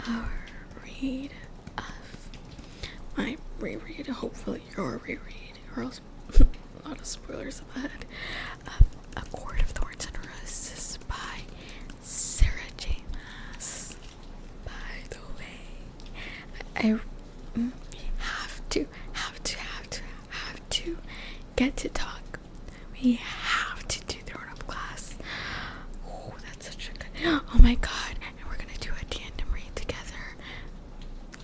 a read of my reread, hopefully your reread, or else a lot of spoilers up ahead, of A Court of Thorns and Roses by Sarah J. Maas. By the way, I have to get to talk. We have to do Throne Up class. Oh, that's such a good. Oh my god, and we're gonna do a tandem read together.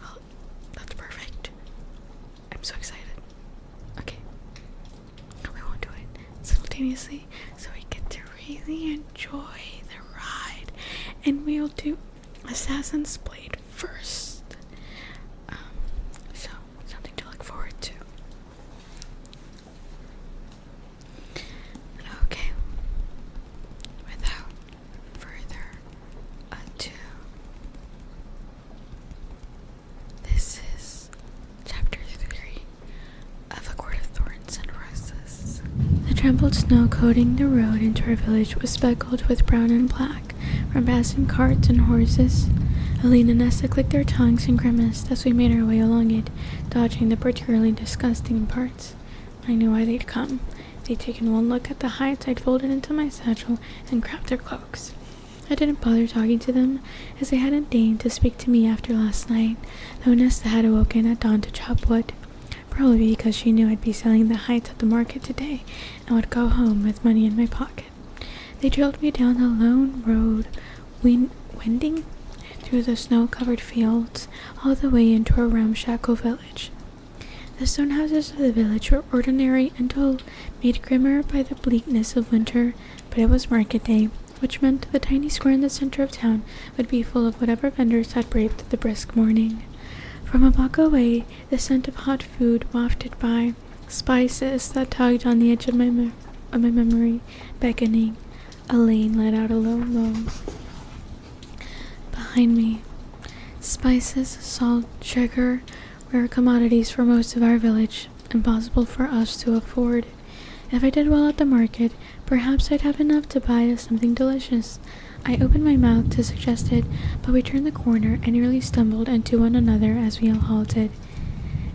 Oh, that's perfect. I'm so excited. Okay, we won't do it simultaneously, so we get to really enjoy the ride, and we'll do Assassin's Blade first. So something to look forward to. Okay, without further ado, this is chapter 3 of A Court of Thorns and Roses. The trampled snow coating the road into our village was speckled with brown and black from passing carts and horses. Aline and Nesta clicked their tongues and grimaced as we made our way along it, dodging the particularly disgusting parts. I knew why they'd come. They'd taken one look at the hats I'd folded into my satchel and grabbed their cloaks. I didn't bother talking to them, as they hadn't deigned to speak to me after last night, though Nesta had awoken at dawn to chop wood, probably because she knew I'd be selling the heights at the market today and would go home with money in my pocket. They trailed me down the lone road, winding through the snow-covered fields, all the way into a ramshackle village. The stone houses of the village were ordinary and dull, made grimmer by the bleakness of winter, but it was market day, which meant the tiny square in the center of town would be full of whatever vendors had braved the brisk morning. From a block away, the scent of hot food wafted by, spices that tugged on the edge of my memory, beckoning. Elaine let out a low moan. Behind me, spices, salt, sugar were commodities for most of our village, impossible for us to afford. If I did well at the market, perhaps I'd have enough to buy us something delicious. I opened my mouth to suggest it, but we turned the corner and nearly stumbled into one another as we all halted.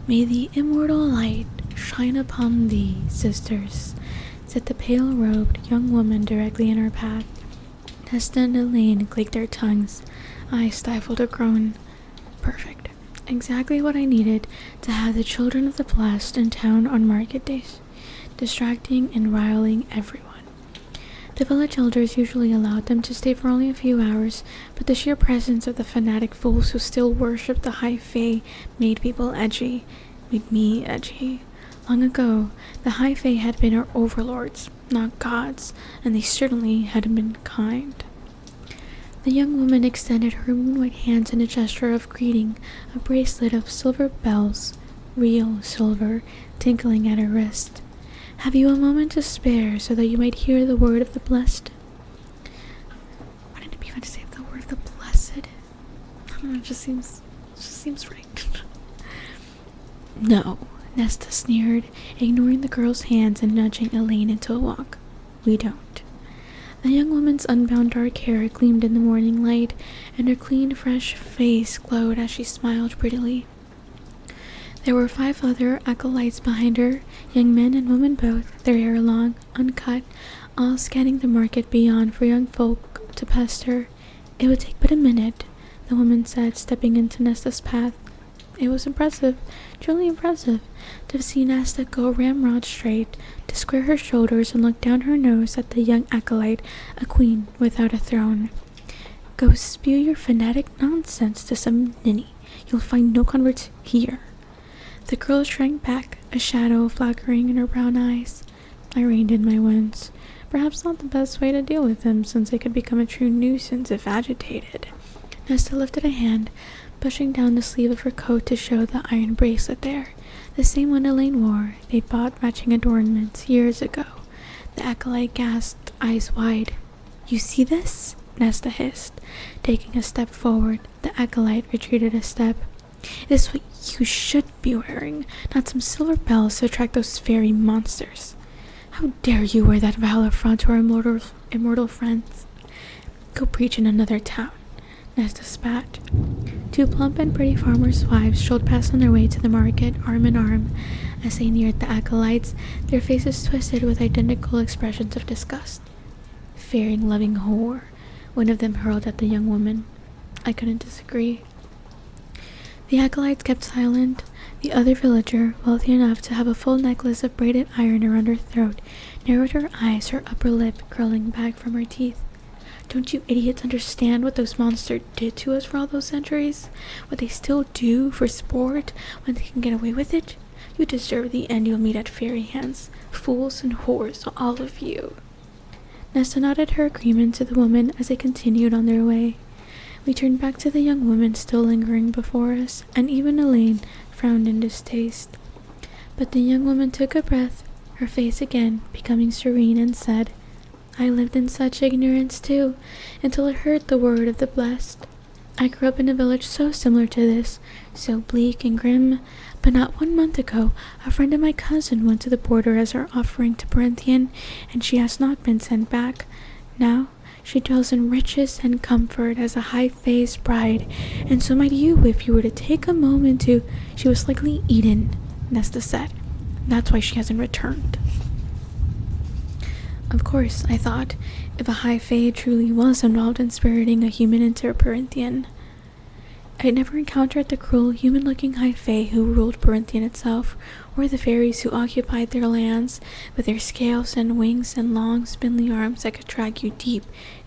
May the immortal light shine upon thee, sisters, said the pale-robed young woman directly in our path. Nesta and Elaine clicked their tongues. I stifled a groan. Perfect. Exactly what I needed to have the children of the blessed in town on market days, distracting and riling everyone. The village elders usually allowed them to stay for only a few hours, but the sheer presence of the fanatic fools who still worshipped the high fae made people edgy. Made me edgy. Long ago, the high fae had been our overlords, not gods, and they certainly hadn't been kind. The young woman extended her moon-white hands in a gesture of greeting, a bracelet of silver bells, real silver, tinkling at her wrist. Have you a moment to spare so that you might hear the word of the blessed? Wouldn't it be fun to say the word of the blessed? I don't know, it just seems right. No, Nesta sneered, ignoring the girl's hands and nudging Elaine into a walk. We don't. The young woman's unbound dark hair gleamed in the morning light, and her clean, fresh face glowed as she smiled prettily. There were 5 other acolytes behind her, young men and women both, their hair long, uncut, all scanning the market beyond for young folk to pester. It would take but a minute, the woman said, stepping into Nesta's path. It was impressive, truly impressive, to see Nesta go ramrod straight, to square her shoulders and look down her nose at the young acolyte, a queen without a throne. Go spew your fanatic nonsense to some ninny. You'll find no converts here. The girl shrank back, a shadow flickering in her brown eyes. I reined in my wounds. Perhaps not the best way to deal with them, since they could become a true nuisance if agitated. Nesta lifted a hand, pushing down the sleeve of her coat to show the iron bracelet there, the same one Elaine wore. They'd bought matching adornments years ago. The acolyte gasped, eyes wide. You see this? Nesta hissed, taking a step forward. The acolyte retreated a step. This is what you should be wearing, not some silver bells to attract those fairy monsters. How dare you wear that vile affront to our immortal friends? Go preach in another town. Nesta spat. Two plump and pretty farmers' wives strolled past on their way to the market, arm in arm. As they neared the acolytes, their faces twisted with identical expressions of disgust. "Fairy-loving whore," one of them hurled at the young woman. I couldn't disagree. The acolytes kept silent. The other villager, wealthy enough to have a full necklace of braided iron around her throat, narrowed her eyes, her upper lip curling back from her teeth. "Don't you idiots understand what those monsters did to us for all those centuries? What they still do for sport when they can get away with it? You deserve the end you'll meet at fairy hands. Fools and whores, all of you." Nesta nodded her agreement to the woman as they continued on their way. We turned back to the young woman still lingering before us, and even Elaine frowned in distaste. But the young woman took a breath, her face again becoming serene, and said, "I lived in such ignorance too, until I heard the word of the blessed. I grew up in a village so similar to this, so bleak and grim, but not 1 month ago, a friend of my cousin went to the border as her offering to Perinthian, and she has not been sent back. Now, she dwells in riches and comfort as a high-faced bride, and so might you if you were to take a moment to—" "She was likely eaten," Nesta said. "That's why she hasn't returned." Of course, I thought, if a high fae truly was involved in spiriting a human into a Perinthian. I had never encountered the cruel, human-looking high fae who ruled Perinthian itself, or the fairies who occupied their lands, with their scales and wings and long, spindly arms that could drag you deep,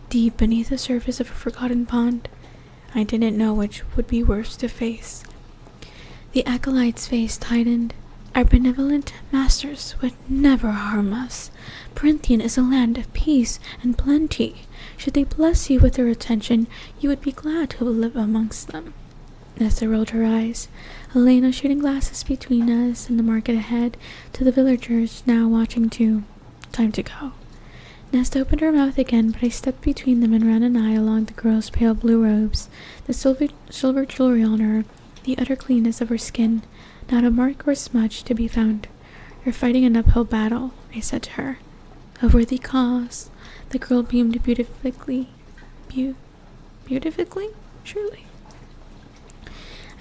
deep beneath the surface of a forgotten pond. I didn't know which would be worse to face. The acolyte's face tightened. "Our benevolent masters would never harm us. Perinthian is a land of peace and plenty. Should they bless you with their attention, you would be glad to live amongst them." Nesta rolled her eyes, Elena shooting glasses between us and the market ahead, to the villagers now watching too. "Time to go." Nesta opened her mouth again, but I stepped between them and ran an eye along the girl's pale blue robes, the silver jewelry on her, the utter cleanness of her skin. Not a mark or smudge to be found. "You're fighting an uphill battle," I said to her. "A worthy cause." The girl beamed beautifully. Beautifully? Surely.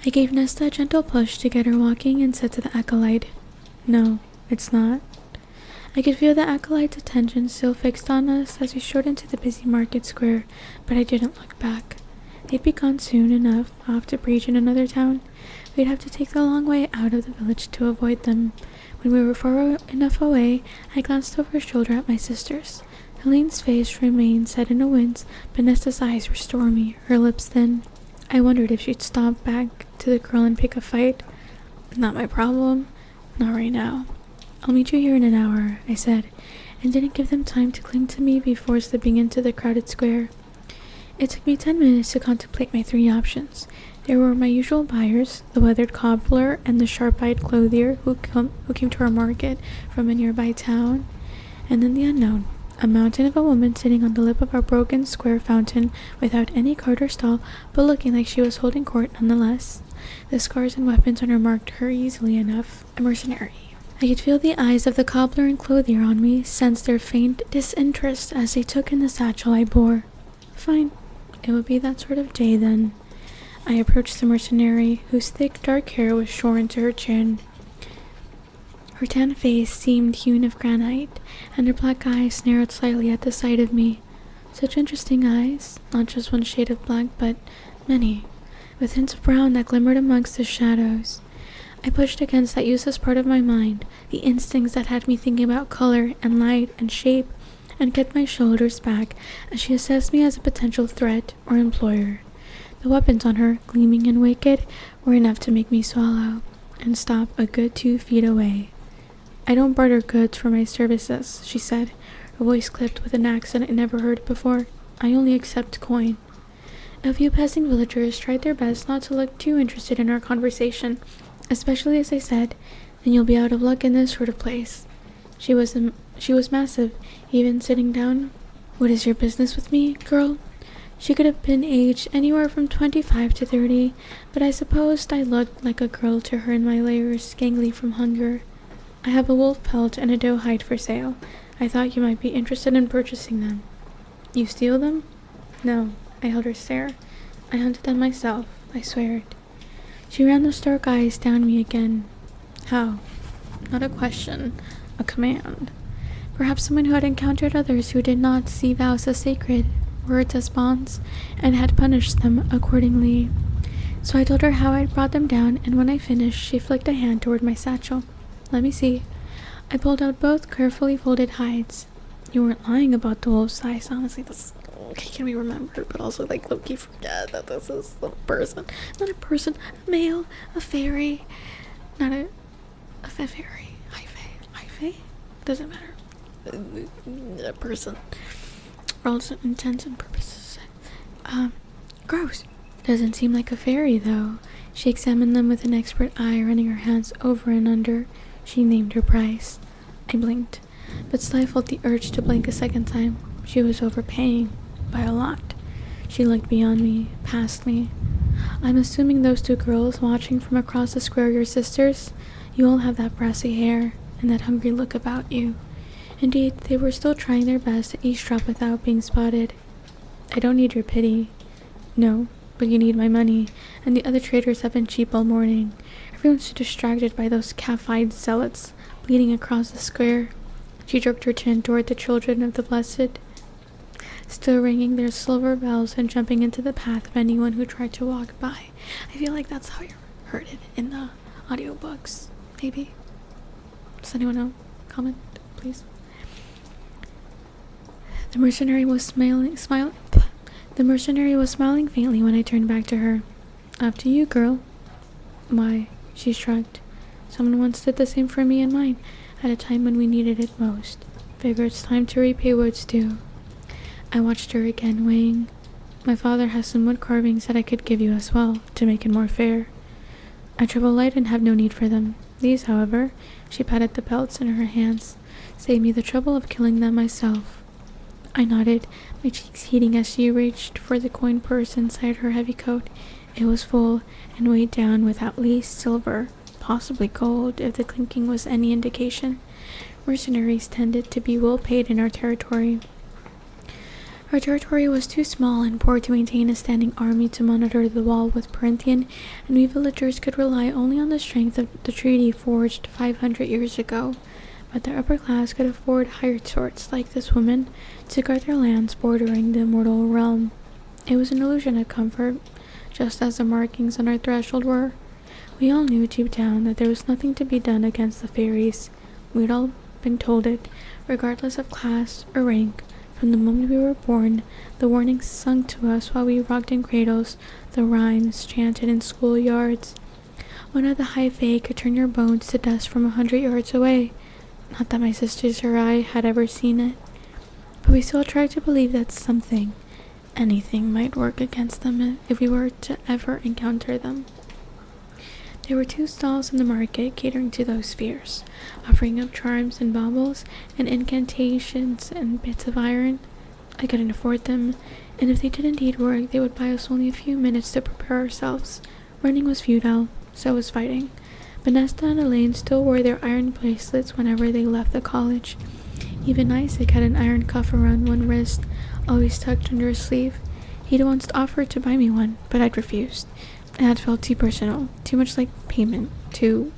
I gave Nesta a gentle push to get her walking and said to the acolyte, "No, it's not." I could feel the acolyte's attention still fixed on us as we strode into the busy market square, but I didn't look back. They'd be gone soon enough, off to preach in another town. We'd have to take the long way out of the village to avoid them. When we were far enough away, I glanced over her shoulder at my sisters. Helene's face remained set in a wince, but Nesta's eyes were stormy, her lips thin. I wondered if she'd stomp back to the girl and pick a fight. "Not my problem. Not right now." "I'll meet you here in an hour," I said, and didn't give them time to cling to me before slipping into the crowded square. It took me 10 minutes to contemplate my 3 options. There were my usual buyers, the weathered cobbler and the sharp-eyed clothier who came to our market from a nearby town, and then the unknown, a mountain of a woman sitting on the lip of our broken square fountain without any cart or stall, but looking like she was holding court nonetheless. The scars and weapons on her marked her easily enough, a mercenary. I could feel the eyes of the cobbler and clothier on me, sense their faint disinterest as they took in the satchel I bore. Fine, it would be that sort of day then. I approached the mercenary, whose thick dark hair was shorn to her chin. Her tan face seemed hewn of granite, and her black eyes narrowed slightly at the sight of me. Such interesting eyes, not just one shade of black, but many, with hints of brown that glimmered amongst the shadows. I pushed against that useless part of my mind, the instincts that had me thinking about color and light and shape, and kept my shoulders back as she assessed me as a potential threat or employer. The weapons on her, gleaming and wicked, were enough to make me swallow and stop a good 2 feet away. "I don't barter goods for my services," she said, her voice clipped with an accent I never heard before. "I only accept coin." A few passing villagers tried their best not to look too interested in our conversation, especially as I said, "Then you'll be out of luck in this sort of place." She was massive, even sitting down. "What is your business with me, girl?" She could have been aged anywhere from 25 to 30, but I supposed I looked like a girl to her in my layers, gangly from hunger. "I have a wolf pelt and a doe hide for sale. I thought you might be interested in purchasing them." "You steal them?" "No," I held her stare. "I hunted them myself. I sweared. She ran those dark eyes down me again. How? Not a question, a command. Perhaps someone who had encountered others who did not see vows as sacred, words as bonds, and had punished them accordingly. So I told her how I'd brought them down, and when I finished, she flicked a hand toward my satchel. Let me see. I pulled out both carefully folded hides. You weren't lying about the wolf size. Honestly, this can be remembered, but also like low-key forget that this is a person. Not a person, a male, a fairy. Not a fairy. High-fae? Doesn't matter. A person. For all intents and purposes. Gross. Doesn't seem like a fairy, though. She examined them with an expert eye, running her hands over and under. She named her price. I blinked, but stifled the urge to blink a second time. She was overpaying. By a lot. She looked beyond me, past me. I'm assuming those two girls watching from across the square are your sisters. You all have that brassy hair and that hungry look about you. Indeed, they were still trying their best to eavesdrop without being spotted. I don't need your pity. No, but you need my money, and the other traders have been cheap all morning. Everyone's too distracted by those calf-eyed zealots bleeding across the square. She jerked her chin toward the children of the blessed, still ringing their silver bells and jumping into the path of anyone who tried to walk by. I feel like that's how you heard it in the audiobooks. Maybe. Does anyone know? Comment, please. The mercenary was smiling faintly when I turned back to her. Up to you, girl. Why? She shrugged. Someone once did the same for me and mine, at a time when we needed it most. Figure it's time to repay what's due. I watched her again, weighing. My father has some wood carvings that I could give you as well, to make it more fair. I travel light and have no need for them. These, however, she patted the pelts in her hands, save me the trouble of killing them myself. I nodded, my cheeks heating as she reached for the coin purse inside her heavy coat. It was full and weighed down with at least silver, possibly gold, if the clinking was any indication. Mercenaries tended to be well paid in our territory. Our territory was too small and poor to maintain a standing army to monitor the wall with Perinthian, and we villagers could rely only on the strength of the treaty forged 500 years ago. But the upper class could afford hired sorts, like this woman, to guard their lands bordering the immortal realm. It was an illusion of comfort, just as the markings on our threshold were. We all knew deep down that there was nothing to be done against the fairies. We'd all been told it, regardless of class or rank. From the moment we were born, the warnings sung to us while we rocked in cradles, the rhymes chanted in schoolyards. One of the high fae could turn your bones to dust from 100 yards away. Not that my sisters or I had ever seen it, but we still tried to believe that something, anything, might work against them if we were to ever encounter them. There were 2 stalls in the market catering to those fears, offering up charms and baubles and incantations and bits of iron. I couldn't afford them, and if they did indeed work, they would buy us only a few minutes to prepare ourselves. Running was futile, so was fighting. But Nesta and Elaine still wore their iron bracelets whenever they left the college. Even Isaac had an iron cuff around one wrist, always tucked under his sleeve. He'd once offered to buy me one, but I'd refused. It had felt too personal, too much like payment, too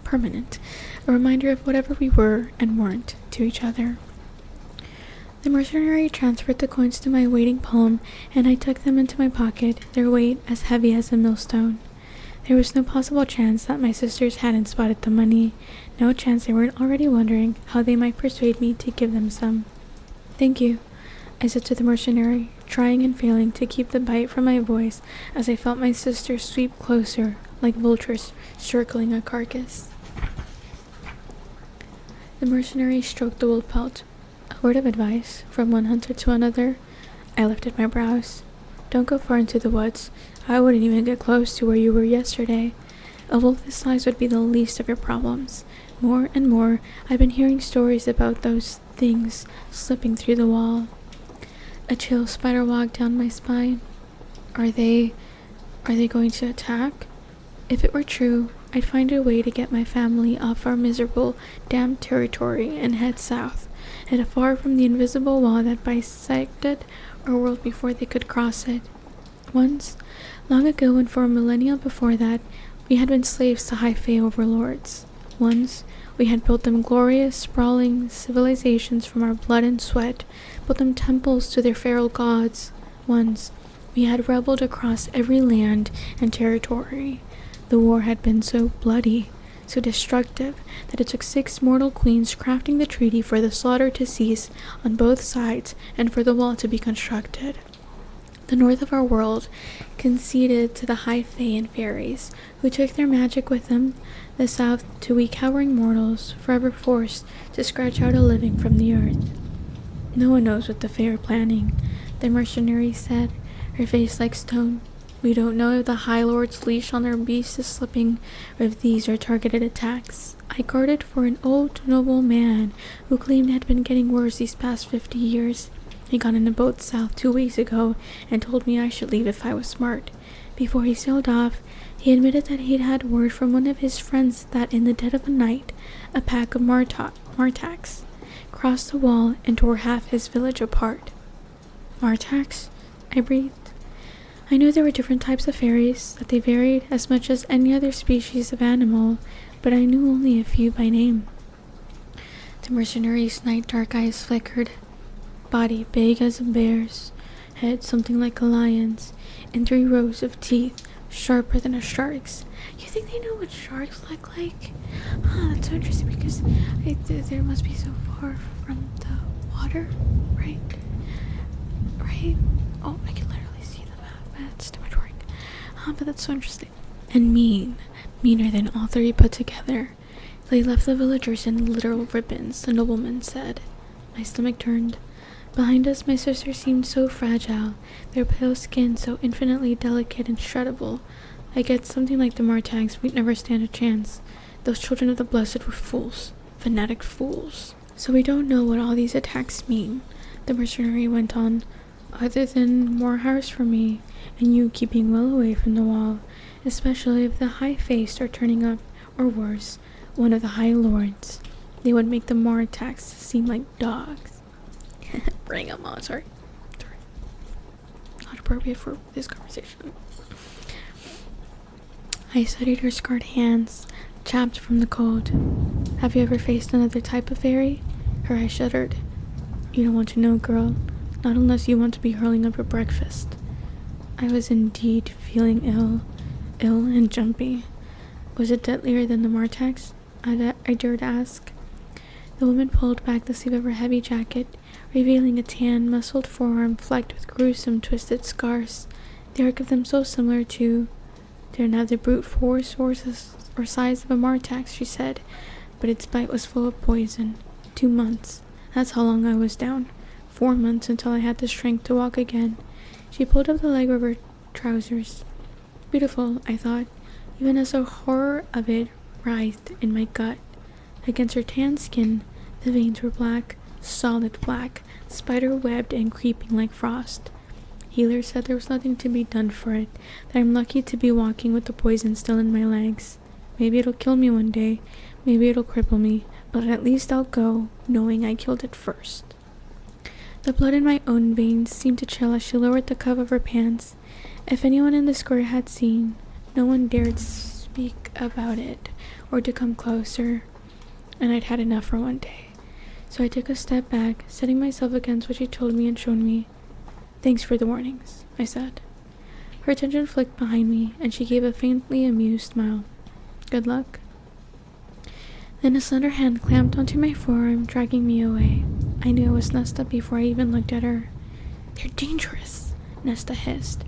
permanent, a reminder of whatever we were and weren't to each other. The mercenary transferred the coins to my waiting palm, and I tucked them into my pocket, their weight as heavy as a millstone. There was no possible chance that my sisters hadn't spotted the money, no chance they weren't already wondering how they might persuade me to give them some. Thank you, I said to the mercenary, trying and failing to keep the bite from my voice as I felt my sisters sweep closer, like vultures circling a carcass. The mercenary stroked the wolf pelt. A word of advice from one hunter to another. I lifted my brows. Don't go far into the woods. I wouldn't even get close to where you were yesterday. A wolf this size would be the least of your problems. More and more, I've been hearing stories about those things slipping through the wall. A chill spider walked down my spine. Are they going to attack? If it were true, I'd find a way to get my family off our miserable, damp territory and head south, and far from the invisible wall that bisected our world before they could cross it. Once, long ago and for a millennia before that, we had been slaves to high fae overlords. Once, we had built them glorious, sprawling civilizations from our blood and sweat, built them temples to their feral gods. Once, we had rebelled across every land and territory. The war had been so bloody, so destructive, that it took 6 mortal queens crafting the treaty for the slaughter to cease on both sides and for the wall to be constructed. The north of our world conceded to the high fae and fairies, who took their magic with them, the south to we cowering mortals, forever forced to scratch out a living from the earth. No one knows what the fae are planning, the mercenary said, her face like stone. We don't know if the High Lord's leash on their beast is slipping, or if these are targeted attacks. I guarded for an old noble man who claimed it had been getting worse these past 50 years. He got in a boat south 2 weeks ago and told me I should leave if I was smart. Before he sailed off, he admitted that he'd had word from one of his friends that in the dead of the night, a pack of Martax crossed the wall and tore half his village apart. Martax? I breathed. I knew there were different types of fairies, that they varied as much as any other species of animal, but I knew only a few by name. The mercenary's night dark eyes flickered. Body big as a bear's, head something like a lion's, and 3 rows of teeth sharper than a shark's. You think they know what sharks look like? That's so interesting because there must be so far from the water, right? Right? Oh, I can literally see the map. It's too much work. But that's so interesting. And meaner than all 3 put together. They left the villagers in literal ribbons, the nobleman said. My stomach turned. Behind us, my sisters seemed so fragile, their pale skin so infinitely delicate and shreddable. I get something like the Martags, we'd never stand a chance. Those children of the blessed were fools, fanatic fools. So we don't know what all these attacks mean, the mercenary went on, other than more hires for me, and you keeping well away from the wall, especially if the high fae start turning up, or worse, one of the high lords. They would make the Martags seem like dogs. Bring them on, sorry. Not appropriate for this conversation. I studied her scarred hands, chapped from the cold. Have you ever faced another type of fairy? Her eyes shuddered. You don't want to know, girl. Not unless you want to be hurling up your breakfast. I was indeed feeling ill and jumpy. Was it deadlier than the Martax? I dared ask. The woman pulled back the sleeve of her heavy jacket, revealing a tan, muscled forearm flecked with gruesome, twisted scars, the arc of them so similar to... They're not the brute force or size of a Martax, she said, but its bite was full of poison. 2 months. That's how long I was down. 4 months until I had the strength to walk again. She pulled up the leg of her trousers. Beautiful, I thought, even as the horror of it writhed in my gut. Against her tan skin, the veins were black, solid black, spider-webbed and creeping like frost. Healers said there was nothing to be done for it, that I'm lucky to be walking with the poison still in my legs. Maybe it'll kill me one day, maybe it'll cripple me, but at least I'll go, knowing I killed it first. The blood in my own veins seemed to chill as she lowered the cuff of her pants. If anyone in the square had seen, no one dared speak about it, or to come closer, and I'd had enough for one day. So I took a step back, setting myself against what she told me and showed me. Thanks for the warnings, I said. Her attention flicked behind me, and she gave a faintly amused smile. Good luck. Then a slender hand clamped onto my forearm, dragging me away. I knew it was Nesta before I even looked at her. They're dangerous, Nesta hissed,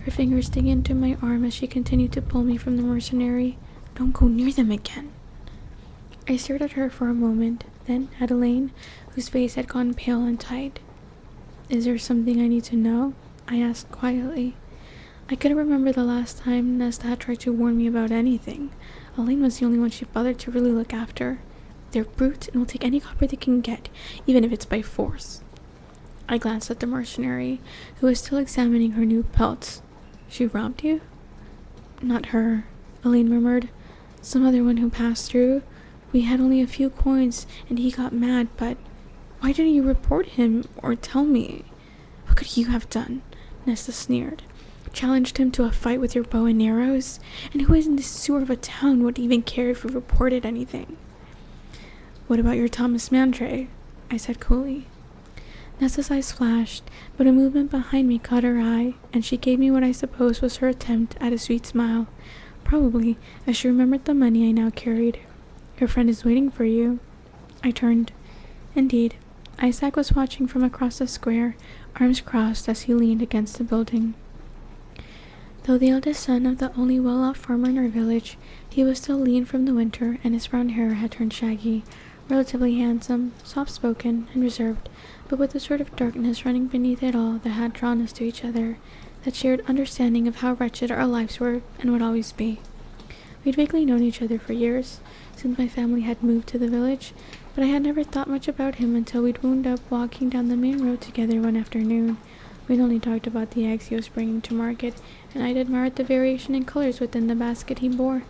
her fingers digging into my arm as she continued to pull me from the mercenary. Don't go near them again. I stared at her for a moment, then at Elaine, whose face had gone pale and tight. Is there something I need to know? I asked quietly. I couldn't remember the last time Nesta had tried to warn me about anything. Elaine was the only one she bothered to really look after. They're brutes and will take any copper they can get, even if it's by force. I glanced at the mercenary, who was still examining her new pelts. She robbed you? Not her, Elaine murmured. Some other one who passed through. We had only a few coins, and he got mad, but... Why didn't you report him or tell me? What could you have done? Nesta sneered. challenged him to a fight with your bow and arrows? And who in this sewer of a town would even care if we reported anything? What about your Thomas Mandray? I said coolly. Nesta's eyes flashed, but a movement behind me caught her eye, and she gave me what I suppose was her attempt at a sweet smile. Probably, as she remembered the money I now carried. Your friend is waiting for you. I turned. Indeed, Isaac was watching from across the square, arms crossed as he leaned against the building. Though the eldest son of the only well-off farmer in our village, he was still lean from the winter, and his brown hair had turned shaggy, relatively handsome, soft-spoken, and reserved, but with a sort of darkness running beneath it all that had drawn us to each other, that shared understanding of how wretched our lives were and would always be. We'd vaguely known each other for years, since my family had moved to the village, but I had never thought much about him until we'd wound up walking down the main road together one afternoon. We'd only talked about the eggs he was bringing to market, and I'd admired the variation in colors within the basket he bore.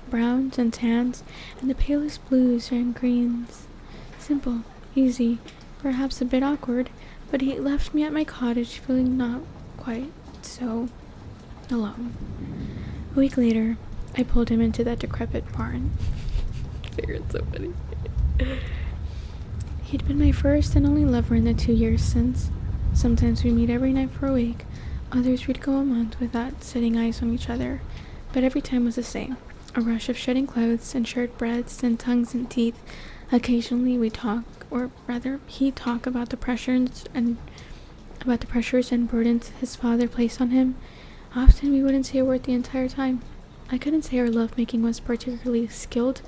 Browns and tans, and the palest blues and greens. Simple, easy, perhaps a bit awkward, but he left me at my cottage feeling not quite so alone. A week later, I pulled him into that decrepit barn. I figured so funny. He'd been my first and only lover in the 2 years since. Sometimes we'd meet every night for a week, others we'd go a month without setting eyes on each other, but every time was the same. A rush of shedding clothes and shared breaths and tongues and teeth. Occasionally we'd talk, or rather, he'd talk about the pressures and burdens his father placed on him. Often we wouldn't say a word the entire time. I couldn't say our lovemaking was particularly skilled,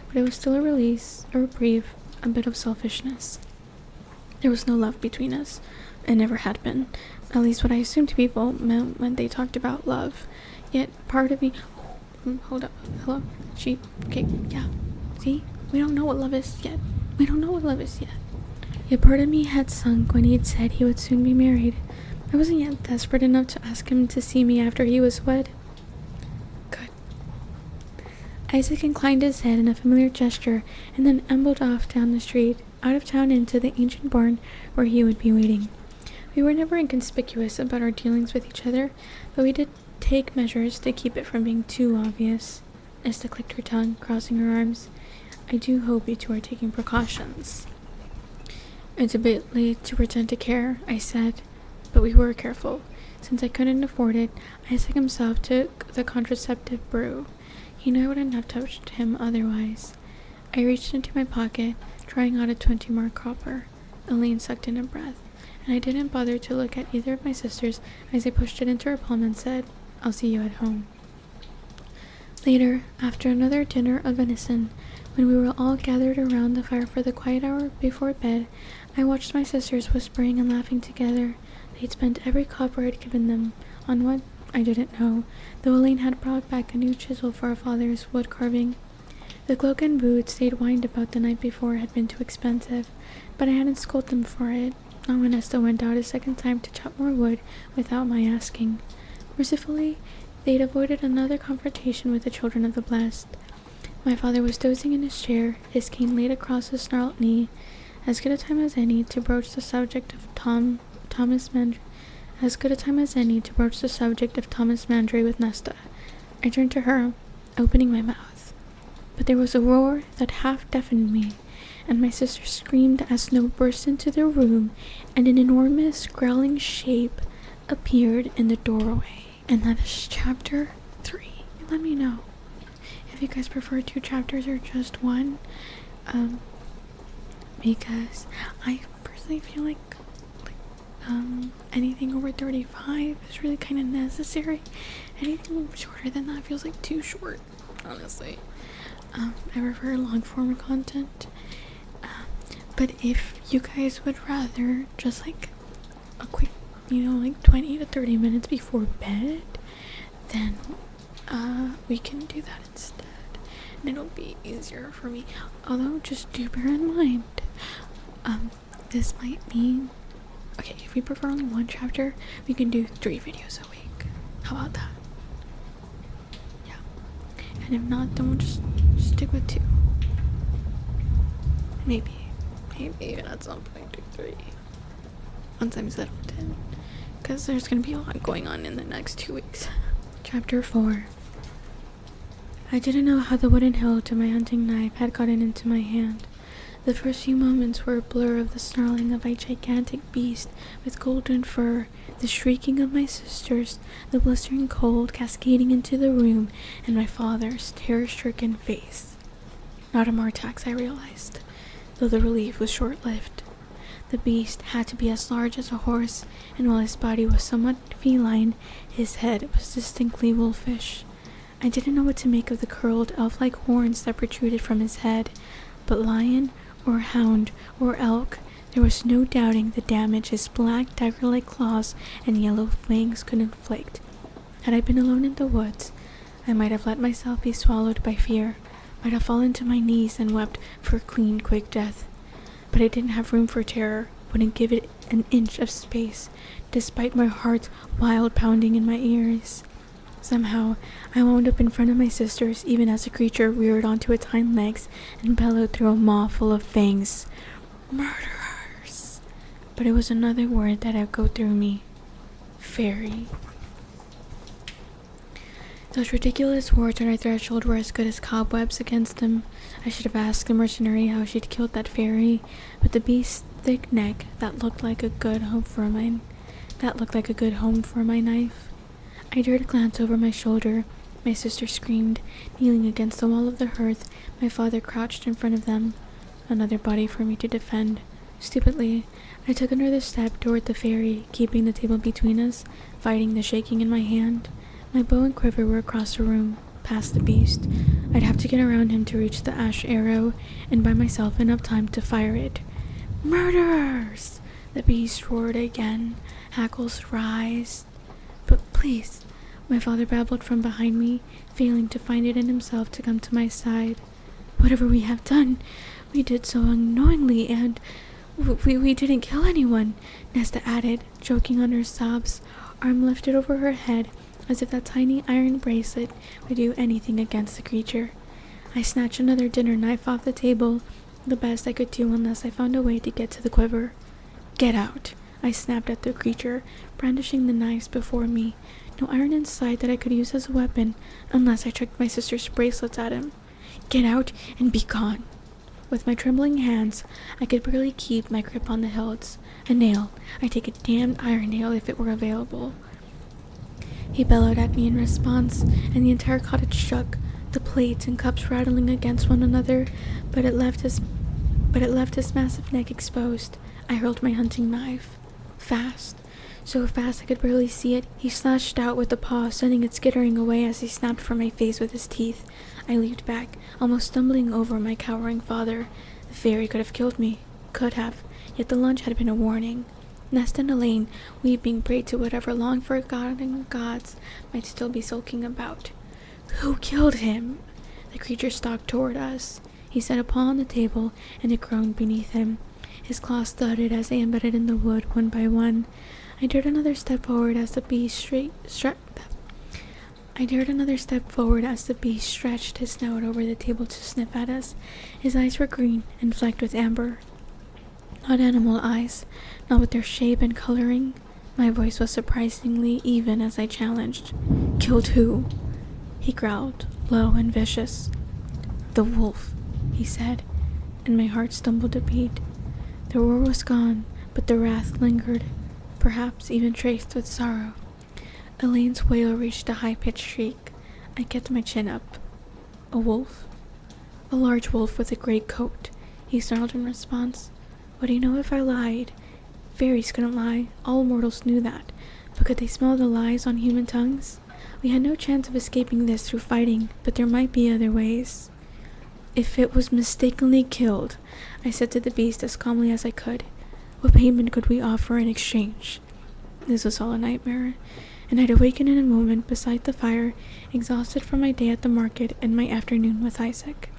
but it was still a release, a reprieve, a bit of selfishness. There was no love between us. It never had been. At least what I assumed people meant when they talked about love. Yet part of me... Hold up. Hello? Okay, yeah. See? We don't know what love is yet. Yet part of me had sunk when he had said he would soon be married. I wasn't yet desperate enough to ask him to see me after he was wed. Good. Isaac inclined his head in a familiar gesture and then ambled off down the street, out of town into the ancient barn where he would be waiting. We were never inconspicuous about our dealings with each other, but we did take measures to keep it from being too obvious. Nesta clicked her tongue, crossing her arms. I do hope you two are taking precautions. It's a bit late to pretend to care, I said, but we were careful. Since I couldn't afford it, Isaac himself took the contraceptive brew. He knew I wouldn't have touched him otherwise. I reached into my pocket, trying out a 20-mark copper. Elaine sucked in a breath, and I didn't bother to look at either of my sisters as I pushed it into her palm and said, I'll see you at home. Later, after another dinner of venison, when we were all gathered around the fire for the quiet hour before bed, I watched my sisters whispering and laughing together. They'd spent every copper I'd given them on what? I didn't know, though Elaine had brought back a new chisel for our father's wood carving. The cloak and boots they'd whined about the night before had been too expensive, but I hadn't scolded them for it, not when Esther went out a second time to chop more wood without my asking. Mercifully, they'd avoided another confrontation with the children of the blessed. My father was dozing in his chair, his cane laid across his snarled knee, as good a time as any to broach the subject of Thomas Mandray with Nesta. I turned to her, opening my mouth. But there was a roar that half deafened me, and my sister screamed as snow burst into the room, and an enormous, growling shape appeared in the doorway. And that is chapter 3. Let me know if you guys prefer 2 chapters or just 1. Because I personally feel like anything over 35 is really kind of necessary. Anything shorter than that feels like too short, honestly. I prefer long form content. But if you guys would rather just like a quick, 20 to 30 minutes before bed, then we can do that instead. And it'll be easier for me. Although, just do bear in mind, this might mean, okay, if we prefer only 1 chapter, we can do 3 videos a week. How about that? Yeah. And if not, then we'll just stick with 2. Maybe even at some point do 3. Once I'm settled in. because there's going to be a lot going on in the next 2 weeks. Chapter 4. I didn't know how the wooden hilt to my hunting knife had gotten into my hand. The first few moments were a blur of the snarling of a gigantic beast with golden fur, the shrieking of my sisters, the blistering cold cascading into the room, and my father's terror-stricken face. Not a more attacks, I realized, though the relief was short-lived. The beast had to be as large as a horse, and while his body was somewhat feline, his head was distinctly wolfish. I didn't know what to make of the curled, elf-like horns that protruded from his head, but lion, or hound, or elk, there was no doubting the damage his black, dagger-like claws and yellow fangs could inflict. Had I been alone in the woods, I might have let myself be swallowed by fear, might have fallen to my knees and wept for a clean, quick death. But I didn't have room for terror, wouldn't give it an inch of space, despite my heart's wild pounding in my ears. Somehow, I wound up in front of my sisters even as the creature reared onto its hind legs and bellowed through a maw full of fangs. Murderers! But it was another word that echoed through me. Fairy. Those ridiculous words on our threshold were as good as cobwebs against them. I should have asked the mercenary how she'd killed that fairy, but the beast's thick neck that looked like a good home for my knife. I dared glance over my shoulder. My sister screamed, kneeling against the wall of the hearth. My father crouched in front of them. Another body for me to defend. Stupidly, I took another step toward the fairy, keeping the table between us, fighting the shaking in my hand. My bow and quiver were across the room, past the beast. I'd have to get around him to reach the ash arrow, and buy myself enough time to fire it. Murderers! The beast roared again. Hackles rised. But please, my father babbled from behind me, failing to find it in himself to come to my side. Whatever we have done, we did so unknowingly, and we didn't kill anyone, Nesta added, choking on her sobs, arm lifted over her head, as if that tiny iron bracelet would do anything against the creature. I snatched another dinner knife off the table, the best I could do unless I found a way to get to the quiver. Get out! I snapped at the creature, brandishing the knives before me. No iron inside that I could use as a weapon, unless I chucked my sister's bracelets at him. Get out and be gone! With my trembling hands, I could barely keep my grip on the hilts. A nail. I'd take a damned iron nail if it were available. He bellowed at me in response, and the entire cottage shook, the plates and cups rattling against one another, but it left his massive neck exposed. I hurled my hunting knife. Fast. So fast I could barely see it. He slashed out with the paw, sending it skittering away as he snapped from my face with his teeth. I leaped back, almost stumbling over my cowering father. The fairy could have killed me. Could have. Yet the lunge had been a warning. Nesta and Elaine, weeping, prayed to whatever long-forgotten gods might still be sulking about. Who killed him? The creature stalked toward us. He set a paw on the table, and it groaned beneath him. His claws thudded as they embedded in the wood one by one. I dared another step forward as the beast stretched his snout over the table to sniff at us. His eyes were green and flecked with amber. Not animal eyes, not with their shape and coloring. My voice was surprisingly even as I challenged. Killed who? He growled, low and vicious. The wolf, he said, and my heart stumbled a beat. The roar was gone, but the wrath lingered, perhaps even traced with sorrow. Elaine's wail reached a high-pitched shriek. I kept my chin up. A wolf? A large wolf with a grey coat. He snarled in response. Would he know if I lied? Fairies couldn't lie. All mortals knew that. But could they smell the lies on human tongues? We had no chance of escaping this through fighting, but there might be other ways. If it was mistakenly killed, I said to the beast as calmly as I could, what payment could we offer in exchange? This was all a nightmare, and I'd awaken in a moment beside the fire, exhausted from my day at the market and my afternoon with Isaac.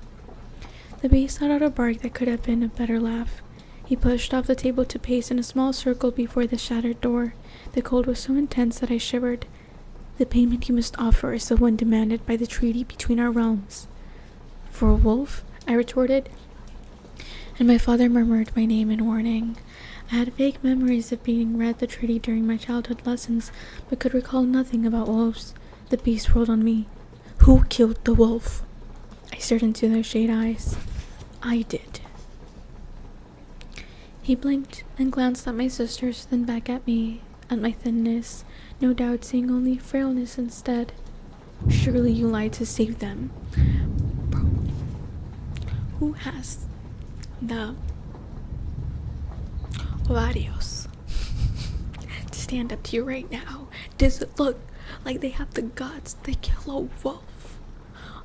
The beast let out a bark that could have been a better laugh. He pushed off the table to pace in a small circle before the shattered door. The cold was so intense that I shivered. The payment you must offer is the one demanded by the treaty between our realms. For a wolf? I retorted, and my father murmured my name in warning. I had vague memories of being read the treaty during my childhood lessons, but could recall nothing about wolves. The beast rolled on me. Who killed the wolf? I stared into their shade eyes. I did. He blinked and glanced at my sisters, then back at me, at my thinness, no doubt seeing only frailness instead. Surely you lied to save them. Bro, who has the ovarios to stand up to you right now? Does it look like they have the guts to kill a wolf?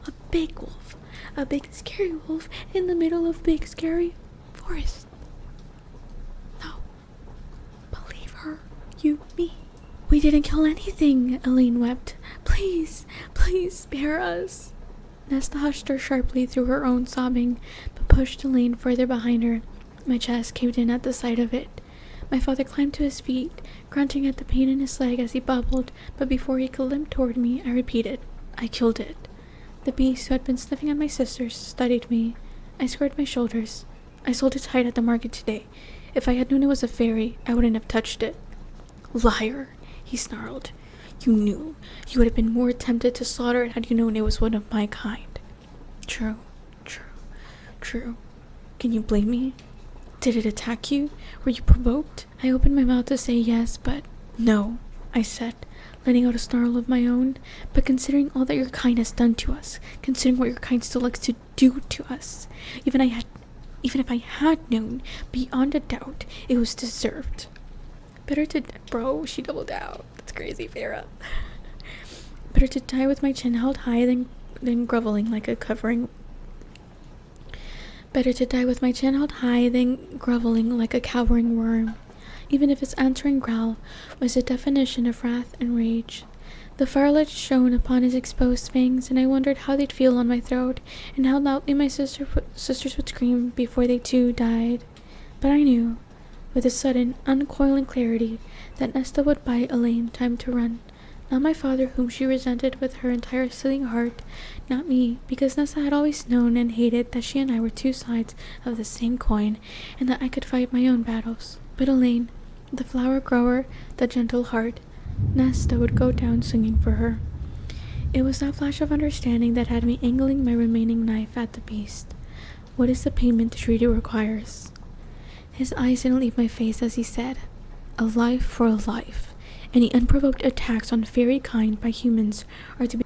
A big wolf. A big scary wolf in the middle of big scary forest. No. Believe her. You, me. We didn't kill anything, Elaine wept. Please, please spare us. Nesta hushed her sharply through her own sobbing, but pushed Elaine further behind her. My chest caved in at the sight of it. My father climbed to his feet, grunting at the pain in his leg as he bubbled, but before he could limp toward me, I repeated, I killed it. The beast, who had been sniffing at my sisters, studied me. I squared my shoulders. I sold it tight at the market today. If I had known it was a fairy, I wouldn't have touched it. Liar, he snarled. You knew. You would have been more tempted to slaughter it had you known it was one of my kind. True. Can you blame me? Did it attack you? Were you provoked? I opened my mouth to say yes, but no, I said, letting out a snarl of my own. But considering all that your kind has done to us, considering what your kind still likes to do to us, even if I had known beyond a doubt, it was deserved. Better to... Bro, she doubled out. That's crazy, Farah. Better to die with my chin held high than groveling like a cowering worm, even if its answering growl was a definition of wrath and rage. The firelight shone upon his exposed fangs, and I wondered how they'd feel on my throat, and how loudly my sisters would scream before they too died. But I knew, with a sudden, uncoiling clarity, that Nesta would buy Elaine time to run. Not my father, whom she resented with her entire seething heart, not me, because Nesta had always known and hated that she and I were two sides of the same coin, and that I could fight my own battles. But Elaine, the flower grower, the gentle heart, Nesta would go down swinging for her. It was that flash of understanding that had me angling my remaining knife at the beast. What is the payment the treaty requires? His eyes didn't leave my face as he said, a life for a life. Any unprovoked attacks on fairy kind by humans are to be